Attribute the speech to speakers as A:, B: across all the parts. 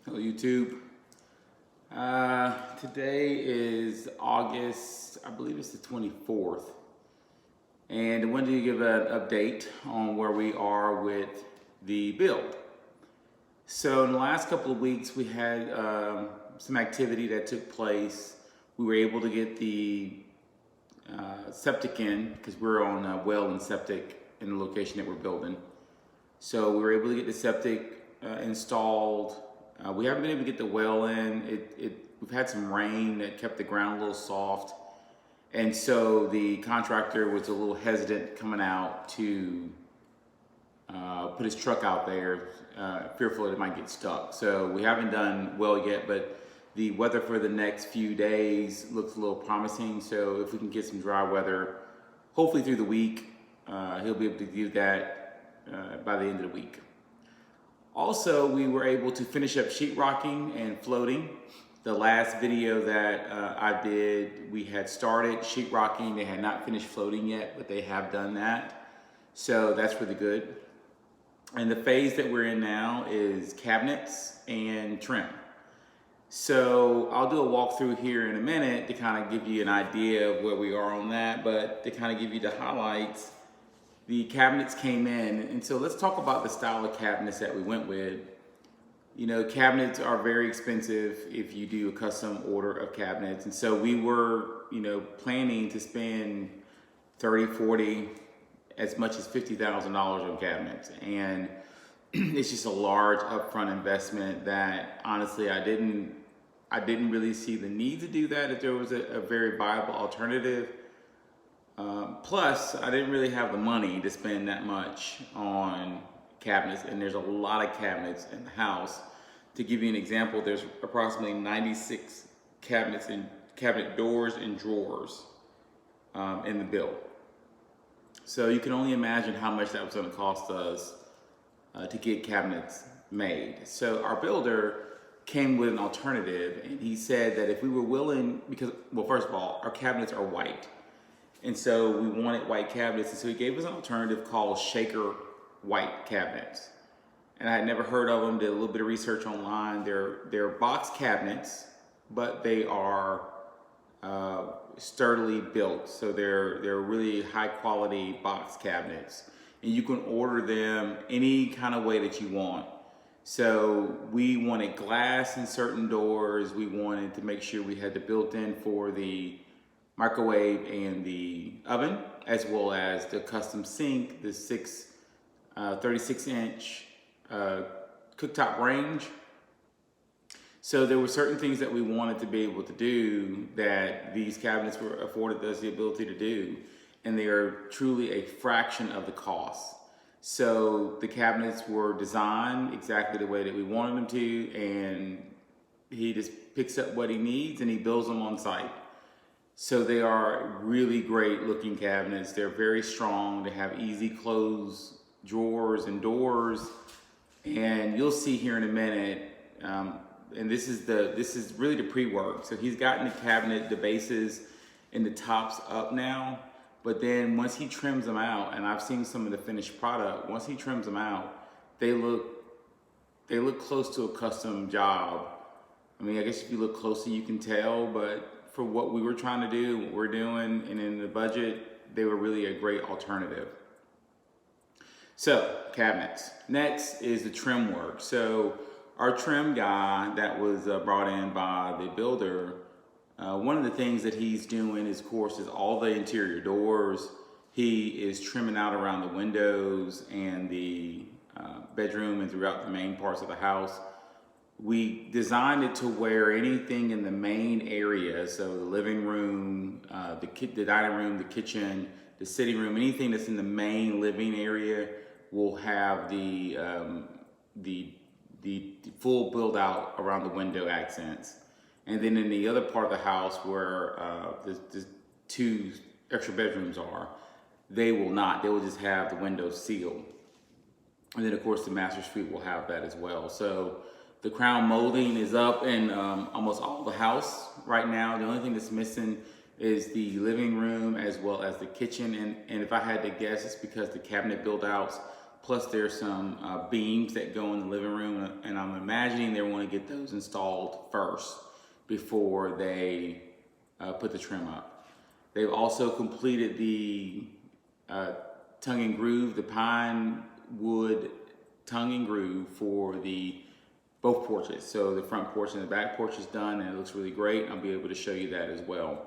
A: Hello YouTube. Today is August, I believe it's the 24th, and I wanted to give an update on where we are with the build. So in the last couple of weeks we had some activity that took place. We were able to get the septic in because we're on well and septic in the location that we're building. So we were able to get the septic installed. We haven't been able to get the well in. We've had some rain that kept the ground a little soft. And so the contractor was a little hesitant coming out to put his truck out there, fearful that it might get stuck. So we haven't done well yet, but the weather for the next few days looks a little promising. So if we can get some dry weather, hopefully through the week, he'll be able to do that by the end of the week. Also, we were able to finish up sheetrocking and floating. The last video that I did, we had started sheetrocking. They had not finished floating yet, but they have done that. So that's really good. And the phase that we're in now is cabinets and trim. So I'll do a walkthrough here in a minute to kind of give you an idea of where we are on that, but to kind of give you the highlights. The cabinets came in, and so let's talk about the style of cabinets that we went with. You know, cabinets are very expensive if you do a custom order of cabinets, and so we were, planning to spend 30, 40, as much as $50,000 on cabinets, and it's just a large upfront investment that honestly I didn't really see the need to do that if there was a very viable alternative. Plus, I didn't really have the money to spend that much on cabinets, and there's a lot of cabinets in the house. To give you an example, there's approximately 96 cabinets and cabinet doors and drawers in the build. So you can only imagine how much that was going to cost us to get cabinets made. So our builder came with an alternative, and he said that if we were willing, because, well, first of all, our cabinets are white. And so we wanted white cabinets, and so he gave us an alternative called Shaker white cabinets. And I had never heard of them, did a little bit of research online. They're box cabinets, but they are sturdily built. So they're really high quality box cabinets. And you can order them any kind of way that you want. So we wanted glass in certain doors. We wanted to make sure we had the built-in for the microwave and the oven, as well as the custom sink, the 36-inch cooktop range. So there were certain things that we wanted to be able to do that these cabinets were afforded us the ability to do, and they are truly a fraction of the cost. So the cabinets were designed exactly the way that we wanted them to, and he just picks up what he needs and he builds them on site. So they are really great looking cabinets. They're very strong. They have easy close drawers and doors. And you'll see here in a minute, and this is really the pre-work. So he's gotten the cabinet, the bases and the tops up now. But then once he trims them out, and I've seen some of the finished product, once he trims them out, they look close to a custom job. I mean, I guess if you look closely, you can tell, but for what we were trying to do, what we're doing, and in the budget, they were really a great alternative. So, cabinets. Next is the trim work. So, our trim guy that was brought in by the builder, one of the things that he's doing is, of course, is all the interior doors. He is trimming out around the windows and the bedroom and throughout the main parts of the house. We designed it to where anything in the main area, so the living room, the dining room, the kitchen, the sitting room, anything that's in the main living area will have the full build out around the window accents. And then in the other part of the house where the two extra bedrooms are, they will not. They will just have the windows sealed. And then of course the master suite will have that as well. So the crown molding is up in almost all the house right now. The only thing that's missing is the living room as well as the kitchen. And if I had to guess, it's because the cabinet build outs plus there's some beams that go in the living room, and I'm imagining they want to get those installed first before they put the trim up. They've also completed the tongue and groove, the pine wood tongue and groove for both porches. So the front porch and the back porch is done, and it looks really great. I'll be able to show you that as well.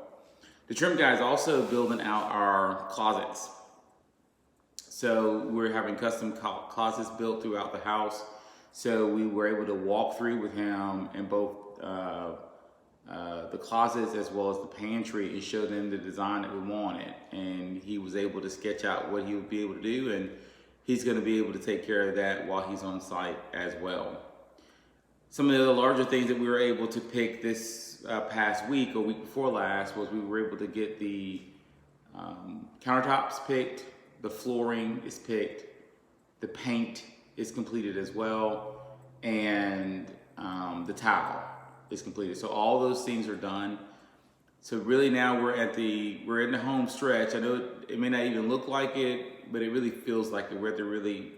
A: The trim guy is also building out our closets. So we're having custom closets built throughout the house. So we were able to walk through with him in both the closets as well as the pantry and show them the design that we wanted. And he was able to sketch out what he would be able to do, and he's going to be able to take care of that while he's on site as well. Some of the larger things that we were able to pick this past week or week before last was we were able to get the countertops picked, the flooring is picked, the paint is completed as well, and the tile is completed. So all those things are done. So really now we're in the home stretch. I know it may not even look like it, but it really feels like we're at the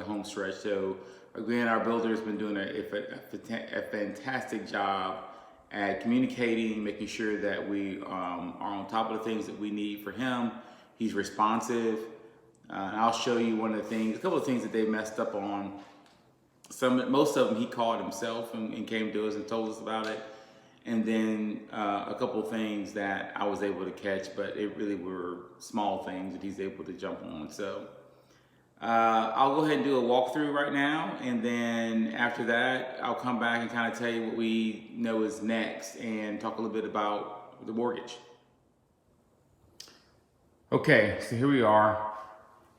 A: home stretch. So again, our builder has been doing a fantastic job at communicating, making sure that we are on top of the things that we need for him. He's responsive. And I'll show you a couple of things that they messed up on. Most of them he called himself and came to us and told us about it. And then a couple of things that I was able to catch, but it really were small things that he's able to jump on. So I'll go ahead and do a walkthrough right now, and then after that, I'll come back and kind of tell you what we know is next and talk a little bit about the mortgage. Okay, so here we are.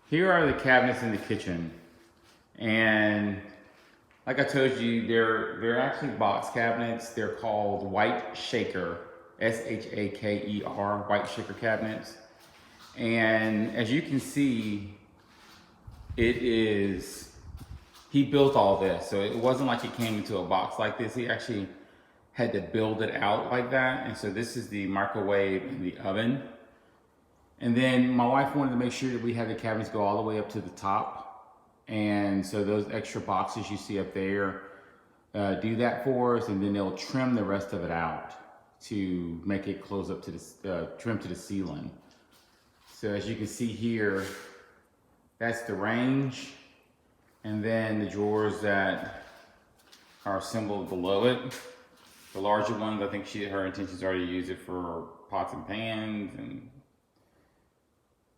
A: Here are the cabinets in the kitchen, and like I told you, they're actually box cabinets. They're called White Shaker, S-H-A-K-E-R, White Shaker cabinets. And as you can see, he built all this. So it wasn't like it came into a box like this. He actually had to build it out like that. And so this is the microwave and the oven. And then my wife wanted to make sure that we had the cabinets go all the way up to the top. And so those extra boxes you see up there, do that for us, and then they'll trim the rest of it out to make it close up to the trim to the ceiling. So as you can see here, that's the range, and then the drawers that are assembled below it. The larger ones, I think her intentions are to use it for pots and pans and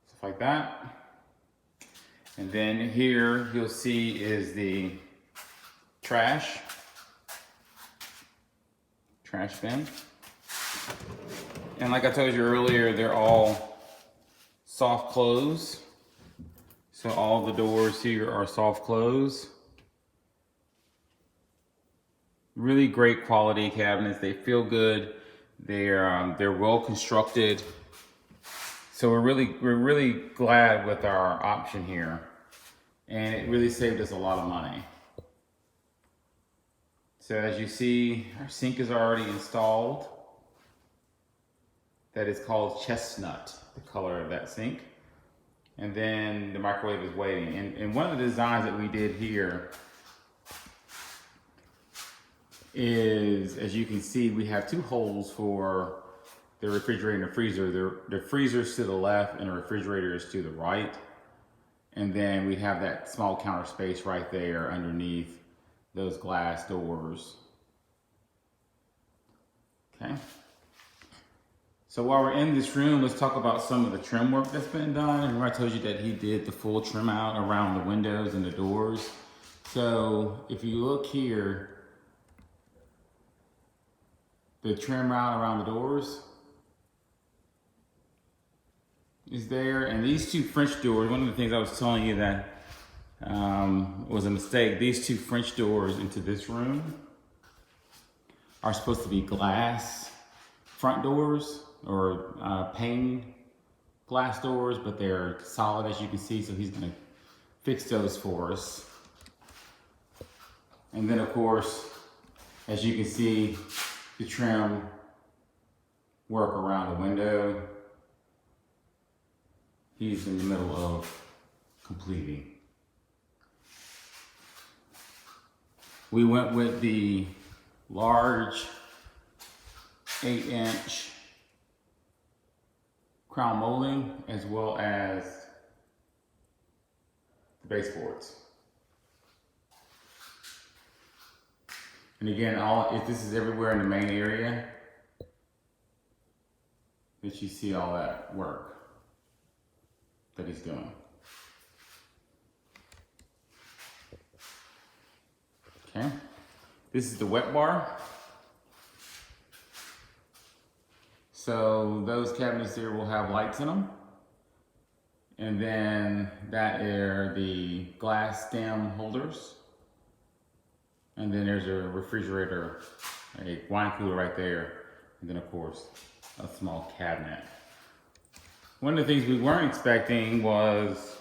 A: stuff like that. And then here you'll see is the trash bin. And like I told you earlier, they're all soft close. So all the doors here are soft close. Really great quality cabinets. They feel good. They're well constructed. So we're really glad with our option here, and it really saved us a lot of money. So as you see, our sink is already installed. That is called Chestnut, the color of that sink. And then the microwave is waiting. And one of the designs that we did here is, as you can see, we have two holes for the refrigerator and the freezer. The freezer's to the left and the refrigerator is to the right. And then we have that small counter space right there underneath those glass doors. Okay. So while we're in this room, let's talk about some of the trim work that's been done. Remember I told you that he did the full trim out around the windows and the doors. So if you look here, the trim out around the doors is there. And these two French doors, one of the things I was telling you that was a mistake, these two French doors into this room are supposed to be glass front doors or pane glass doors, but they're solid, as you can see, so he's gonna fix those for us. And then of course, as you can see, the trim work around the window, he's in the middle of completing. We went with the large 8-inch crown molding as well as the baseboards. And again, this is everywhere in the main area that you see all that work that he's doing. Okay, this is the wet bar. So those cabinets there will have lights in them. And then that are the glass stem holders. And then there's a refrigerator, a wine cooler right there. And then of course, a small cabinet. One of the things we weren't expecting was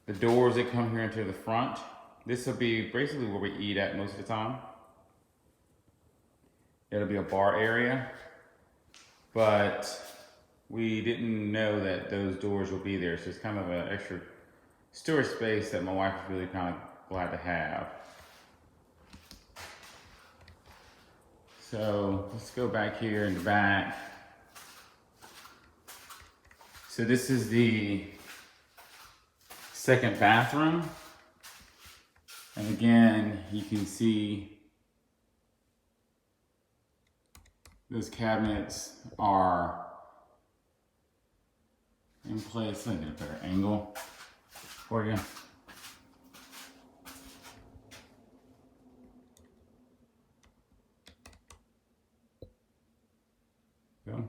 A: the doors that come here into the front. This will be basically where we eat at most of the time. It'll be a bar area, but we didn't know that those doors will be there. So it's kind of an extra storage space that my wife is really kind of glad to have. So let's go back here in the back. So this is the second bathroom. And again, you can see those cabinets are in place. Let me get a better angle for you. Go.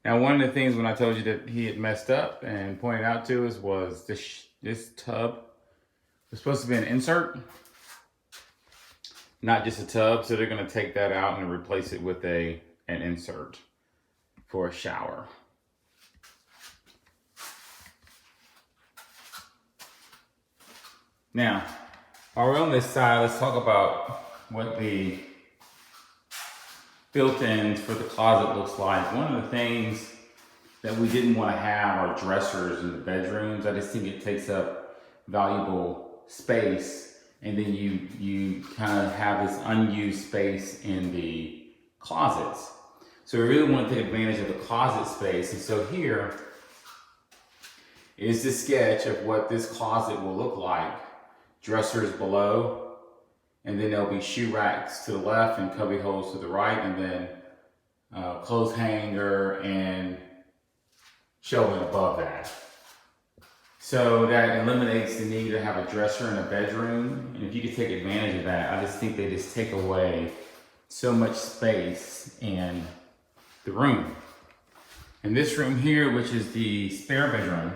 A: Now, one of the things when I told you that he had messed up and pointed out to us was this tub was supposed to be an insert, not just a tub. So they're going to take that out and replace it with an insert for a shower. Now, while we're on this side, let's talk about what the built-ins for the closet looks like. One of the things that we didn't want to have are dressers in the bedrooms. I just think it takes up valuable space, and then you kind of have this unused space in the closets. So we really want to take advantage of the closet space. And so here is the sketch of what this closet will look like. Dressers below, and then there'll be shoe racks to the left and cubby holes to the right, and then clothes hanger and shelving above that. So that eliminates the need to have a dresser in a bedroom. And if you could take advantage of that, I just think they just take away so much space in the room. And this room here, which is the spare bedroom,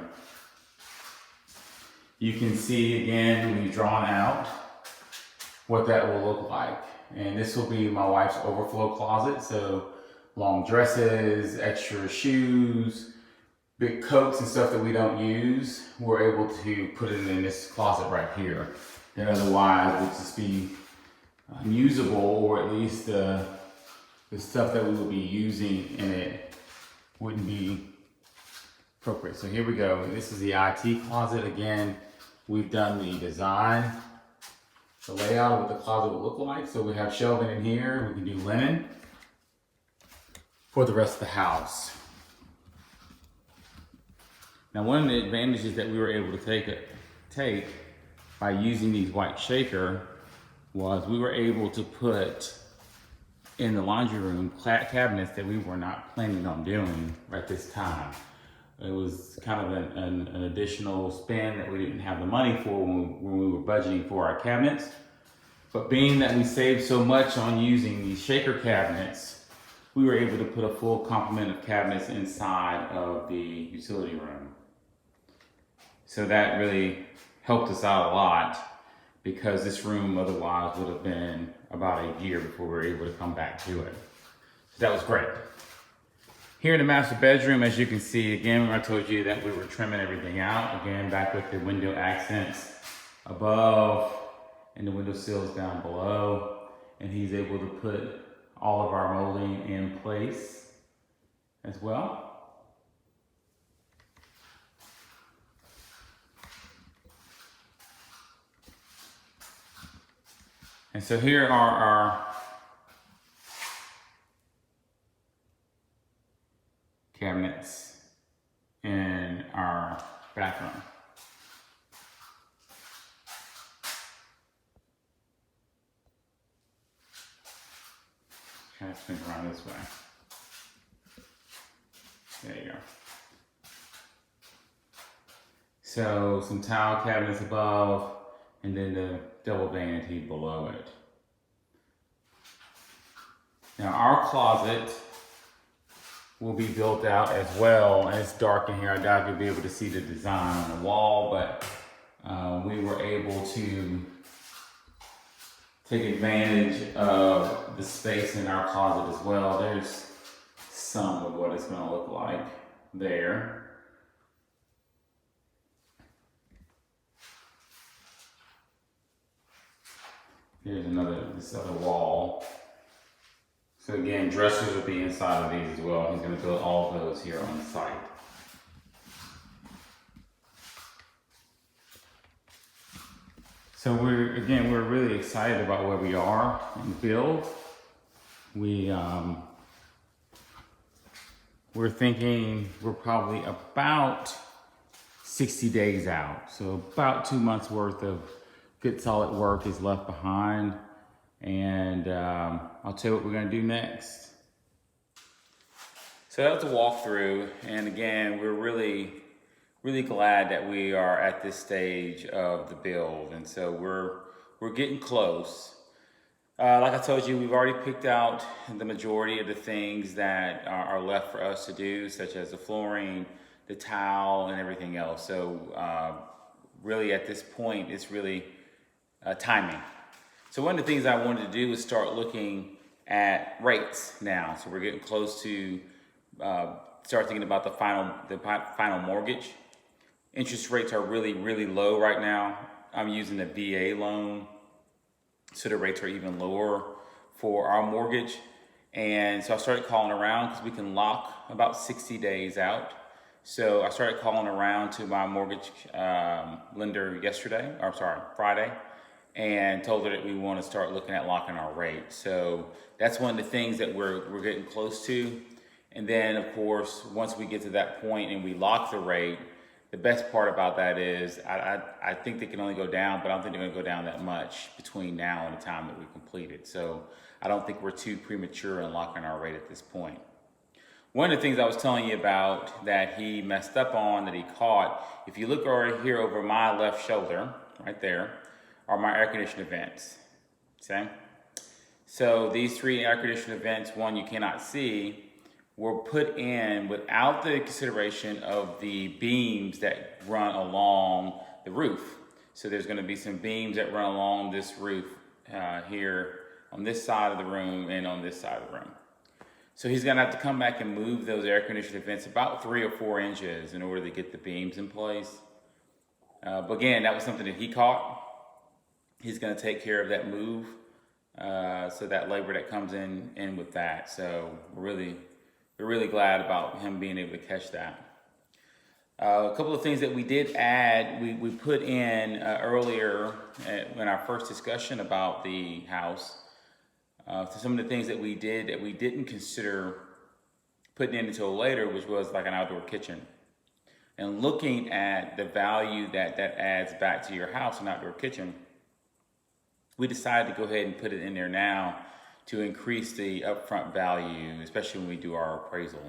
A: you can see again, we've drawn out what that will look like. And this will be my wife's overflow closet. So long dresses, extra shoes, big coats and stuff that we don't use, we're able to put it in this closet right here. That otherwise would just be unusable, or at least the stuff that we would be using in it wouldn't be appropriate. So here we go. This is the IT closet. Again, we've done the design, the layout of what the closet will look like. So we have shelving in here. We can do linen for the rest of the house. Now, one of the advantages that we were able to take by using these white shaker was we were able to put in the laundry room cabinets that we were not planning on doing at this time. It was kind of an additional spend that we didn't have the money for when we were budgeting for our cabinets. But being that we saved so much on using these shaker cabinets, we were able to put a full complement of cabinets inside of the utility room. So that really helped us out a lot, because this room otherwise would have been about a year before we were able to come back to it. So that was great. Here in the master bedroom, as you can see, again, when I told you that we were trimming everything out, again, back with the window accents above and the window sills down below. And he's able to put all of our molding in place as well. And so here are our cabinets in our bathroom. Kind of spin around this way. There you go. So some tile cabinets above, and then the double vanity below it. Now our closet will be built out as well. And it's dark in here. I doubt you'll be able to see the design on the wall, but we were able to take advantage of the space in our closet as well. There's some of what it's going to look like there. Here's this other wall. So again, dressers will be inside of these as well. He's going to build all of those here on site. So we're really excited about where we are in the build. We're thinking we're probably about 60 days out. So about 2 months worth of good solid work is left behind. And I'll tell you what we're gonna do next. So that was a walkthrough. And again, we're really glad that we are at this stage of the build. And so we're getting close. Like I told you, we've already picked out the majority of the things that are left for us to do, such as the flooring, the tile, and everything else. So really at this point, it's really timing. So one of the things I wanted to do was start looking at rates now. So we're getting close to start thinking about the final mortgage. Interest rates are really low right now. I'm using a VA loan, so the rates are even lower for our mortgage. And so I started calling around because we can lock about 60 days out. So I started calling around to my mortgage lender Friday, and told her that we want to start looking at locking our rate. So that's one of the things that we're getting close to. And then of course, once we get to that point and we lock the rate, the best part about that is I think they can only go down, but I don't think they're going to go down that much between now and the time that we complete it. So I don't think we're too premature in locking our rate at this point. One of the things I was telling you about that he messed up on, that he caught, if you look over here over my left shoulder, right there, are my air conditioning vents, okay? So these 3 air conditioning vents, one you cannot see, were put in without the consideration of the beams that run along the roof. So there's gonna be some beams that run along this roof here on this side of the room and on this side of the room. So he's gonna have to come back and move those air conditioning vents about 3 or 4 inches in order to get the beams in place. But again, that was something that he caught. He's gonna take care of that move. So that labor that comes in with that. So we're really glad about him being able to catch that. A couple of things that we did add, we put in earlier in our first discussion about the house. So some of the things that we did that we didn't consider putting in until later, which was like an outdoor kitchen. And looking at the value that adds back to your house, an outdoor kitchen, we decided to go ahead and put it in there now to increase the upfront value, especially when we do our appraisal.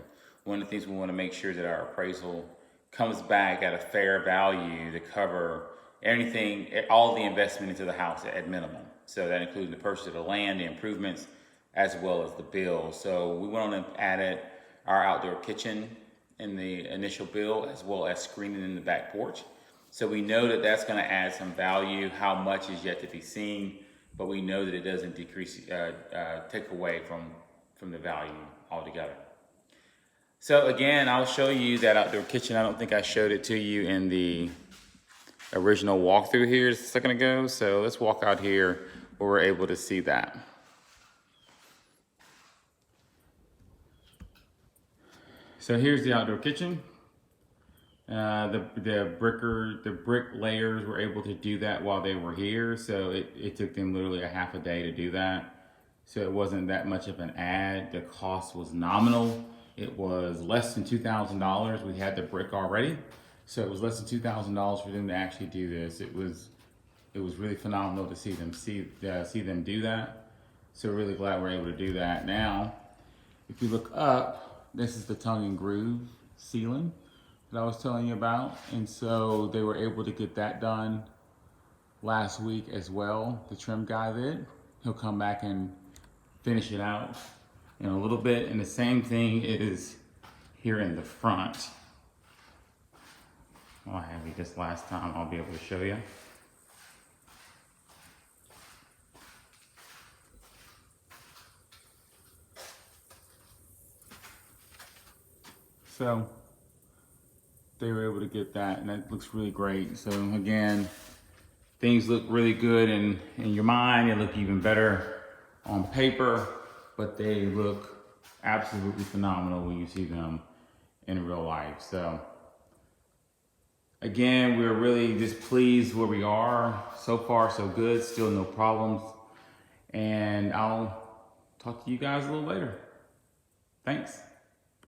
A: One of the things we want to make sure that our appraisal comes back at a fair value to cover anything, all the investment into the house at minimum. So that includes the purchase of the land, the improvements, as well as the bill. So we went on and added our outdoor kitchen in the initial bill, as well as screening in the back porch. So we know that that's going to add some value. How much is yet to be seen, but we know that it doesn't take away from the value altogether. So again, I'll show you that outdoor kitchen. I don't think I showed it to you in the original walkthrough here a second ago. So let's walk out here where we're able to see that. So here's the outdoor kitchen. The bricklayers were able to do that while they were here, so it took them literally a half a day to do that. So it wasn't that much of an ad. The cost was nominal. It was less than $2,000. We had the brick already, so it was less than $2,000 for them to actually do this. It was really phenomenal to see them do that. So really glad we're able to do that. Now, if you look up, this is the tongue and groove ceiling that I was telling you about. And so they were able to get that done last week as well. The trim guy did. He'll come back and finish it out in a little bit. And the same thing is here in the front. Well, I have you this last time, I'll be able to show you. So they were able to get that, and that looks really great. So again, things look really good in your mind. They look even better on paper, but they look absolutely phenomenal when you see them in real life. So again, we're really just pleased where we are. So far, so good. Still no problems. And I'll talk to you guys a little later. Thanks.